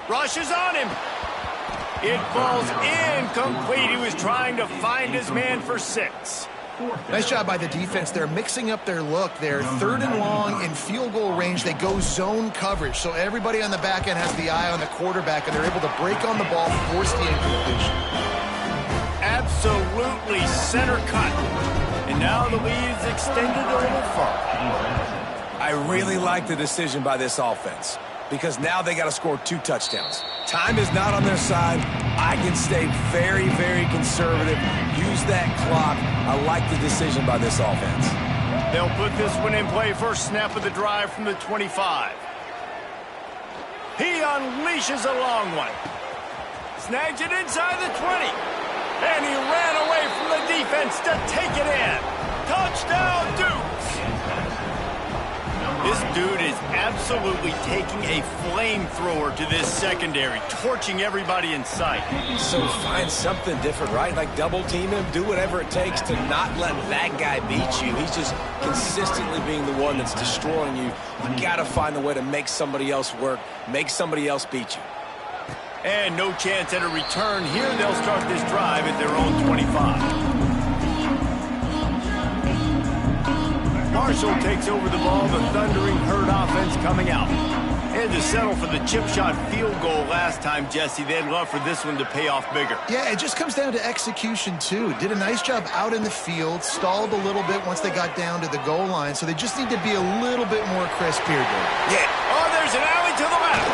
Rushes on him. It falls incomplete. He was trying to find his man for 6.
Nice job by the defense. They're mixing up their look. They're 3rd and long in field goal range. They go zone coverage. So everybody on the back end has the eye on the quarterback, and they're able to break on the ball, force the incompletion.
Absolutely center cut. And now the lead is extended a little further.
I really like the decision by this offense, because now they got to score 2 touchdowns. Time is not on their side. I can stay very, very conservative. Use that clock. I like the decision by this offense.
They'll put this one in play. First snap of the drive from the 25. He unleashes a long one. Snags it inside the 20. And he ran away from the defense to take it in. Touchdown, Dukes! This dude is absolutely taking a flamethrower to this secondary, torching everybody in sight.
So find something different, right? Like double team him, do whatever it takes to not let that guy beat you. He's just consistently being the one that's destroying you. You got to find a way to make somebody else work, make somebody else beat you.
And no chance at a return. Here they'll start this drive at their own 25. Marshall takes over the ball, the Thundering Herd offense coming out. And to settle for the chip shot field goal last time, Jesse, they'd love for this one to pay off bigger.
Yeah, it just comes down to execution, too. Did a nice job out in the field, stalled a little bit once they got down to the goal line, so they just need to be a little bit more crisp here, Dave.
Yeah. Oh, there's an alley to the left.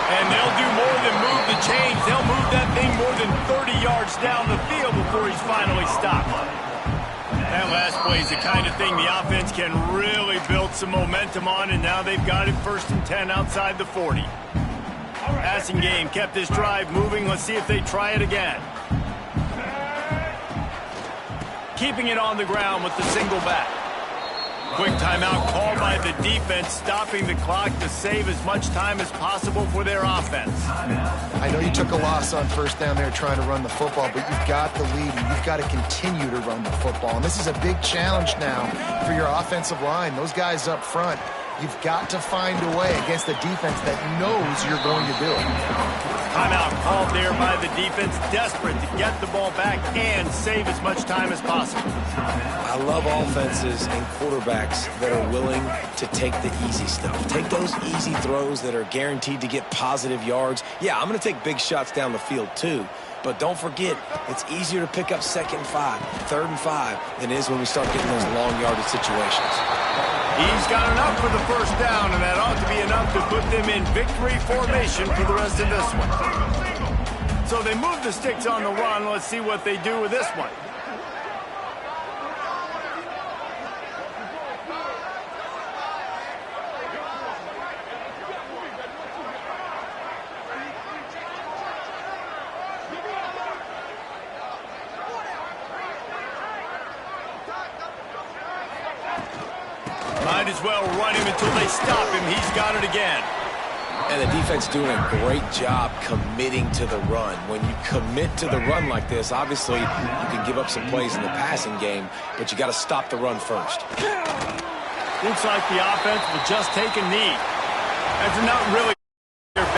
And they'll do more than move the chains. They'll move that thing more than 30 yards down the field before he's finally stopped. That last play is the kind of thing the offense can really build some momentum on, and now they've got it 1st and 10 outside the 40. Passing game kept this drive moving. Let's see if they try it again. Keeping it on the ground with the single back. Quick timeout called by the defense, stopping the clock to save as much time as possible for their offense.
I know you took a loss on 1st down there trying to run the football, but you've got the lead, and you've got to continue to run the football. And this is a big challenge now for your offensive line. Those guys up front, you've got to find a way against the defense that knows you're going to do it.
Timeout called there by the defense, desperate to get the ball back and save as much time as possible.
I love offenses and quarterbacks that are willing to take the easy stuff. Take those easy throws that are guaranteed to get positive yards. Yeah, I'm going to take big shots down the field too. But don't forget, it's easier to pick up 2nd and 5, 3rd and 5 than it is when we start getting those long yardage situations.
He's got enough for the 1st down, and that ought to be enough to put them in victory formation for the rest of this one. So they move the sticks on the run. Let's see what they do with this one. Might as well run him until they stop him. He's got it again.
And the defense doing a great job committing to the run. When you commit to the run like this, obviously you can give up some plays in the passing game, but you got to stop the run first.
Looks like the offense will just take a knee. After not really